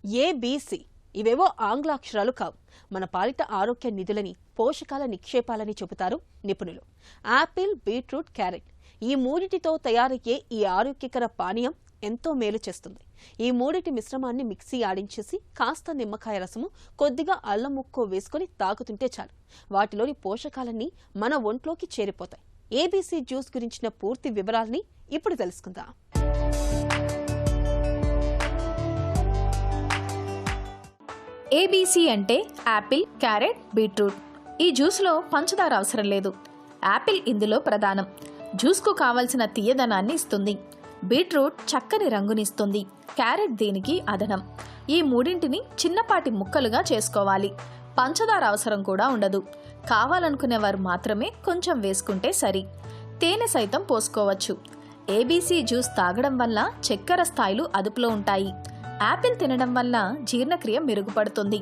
ABC ఇవేవో ఆంగ్ల అక్షరాలు కావు. మన పాలిట ఆరోగ్య నిధులని, పోషకాల నిక్షేపాలని చెబుతారు నిపుణులు. యాపిల్, బీట్రూట్, క్యారెట్ ఈ మూడిటితో తయారయ్యే ఈ ఆరోగ్యకర పానీయం ఎంతో మేలు చేస్తుంది. ఈ మూడిటి మిశ్రమాన్ని మిక్సీ ఆడించేసి కాస్త నిమ్మకాయ రసము, కొద్దిగా అల్లం ముక్కో వేసుకుని తాగుతుంటే చాలు. వాటిలోని పోషకాలన్నీ మన ఒంట్లోకి చేరిపోతాయి. ఏబిసి జ్యూస్ గురించిన పూర్తి వివరాల్ని ఇప్పుడు తెలుసుకుందాం. ఏబీసీ అంటే యాపిల్, క్యారెట్, బీట్రూట్. ఈ జ్యూస్లో పంచదార అవసరం లేదు. యాపిల్ ఇందులో ప్రధానం. జ్యూస్కు కావలసిన తీయదనాన్ని ఇస్తుంది. బీట్రూట్ చక్కని రంగునిస్తుంది. క్యారెట్ దీనికి అదనం. ఈ మూడింటిని చిన్నపాటి ముక్కలుగా చేసుకోవాలి. పంచదార అవసరం కూడా ఉండదు. కావాలనుకునేవారు మాత్రమే కొంచెం వేసుకుంటే సరి. తేనె సైతం పోసుకోవచ్చు. ఏబీసీ జ్యూస్ తాగడం వల్ల చక్కెర స్థాయిలు అదుపులో ఉంటాయి. యాపిల్ తినడం వల్ల జీర్ణక్రియ మెరుగుపడుతుంది.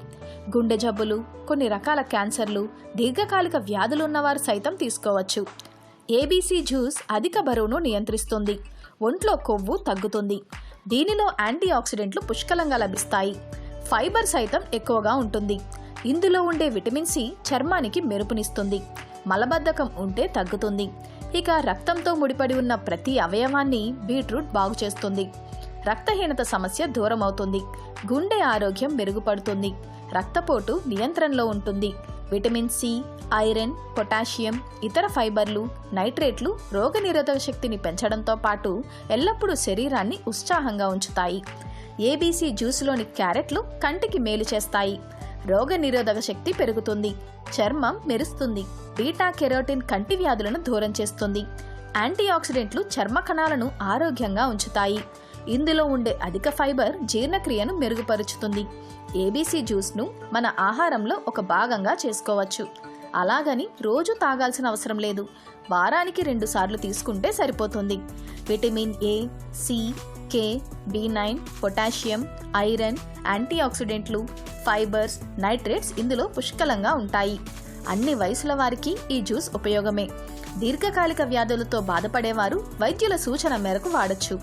గుండె జబ్బులు, కొన్ని రకాల క్యాన్సర్లు, దీర్ఘకాలిక వ్యాధులు ఉన్నవారు సైతం తీసుకోవచ్చు. ఏబీసీ జ్యూస్ అధిక బరువును నియంత్రిస్తుంది. ఒంట్లో కొవ్వు తగ్గుతుంది. దీనిలో యాంటీ ఆక్సిడెంట్లు పుష్కలంగా లభిస్తాయి. ఫైబర్ సైతం ఎక్కువగా ఉంటుంది. ఇందులో ఉండే విటమిన్ సి చర్మానికి మెరుపునిస్తుంది. మలబద్ధకం ఉంటే తగ్గుతుంది. ఇక రక్తంతో ముడిపడి ఉన్న ప్రతి అవయవాన్ని బీట్రూట్ బాగు చేస్తుంది. రక్తహీనత సమస్య దూరమవుతుంది. గుండె ఆరోగ్యం మెరుగుపడుతుంది. రక్తపోటు నియంత్రణలో ఉంటుంది. విటమిన్ సి, ఐరన్, పొటాషియం, ఇతర ఫైబర్లు, నైట్రేట్లు రోగనిరోధక శక్తిని పెంచడంతో పాటు ఎల్లప్పుడూ శరీరాన్ని ఉత్సాహంగా ఉంచుతాయి. ఏబీసీ జ్యూస్లోని క్యారెట్లు కంటికి మేలు చేస్తాయి. రోగనిరోధక శక్తి పెరుగుతుంది. చర్మం మెరుస్తుంది. బీటా కెరోటిన్ కంటి వ్యాధులను దూరం చేస్తుంది. యాంటీ ఆక్సిడెంట్లు చర్మ కణాలను ఆరోగ్యంగా ఉంచుతాయి. ఇందులో ఉండే అధిక ఫైబర్ జీర్ణక్రియను మెరుగుపరుచుతుంది. ఏబీసీ జ్యూస్ను మన ఆహారంలో ఒక భాగంగా చేసుకోవచ్చు. అలాగని రోజు తాగాల్సిన అవసరం లేదు. వారానికి 2 సార్లు తీసుకుంటే సరిపోతుంది. విటమిన్ ఏ, సి, కే, బి9, పొటాషియం, ఐరన్, యాంటీ ఆక్సిడెంట్లు, ఫైబర్స్, నైట్రేట్స్ ఇందులో పుష్కలంగా ఉంటాయి. అన్ని వయసుల వారికి ఈ జ్యూస్ ఉపయోగమే. దీర్ఘకాలిక వ్యాధులతో బాధపడేవారు వైద్యుల సూచన మేరకు వాడొచ్చు.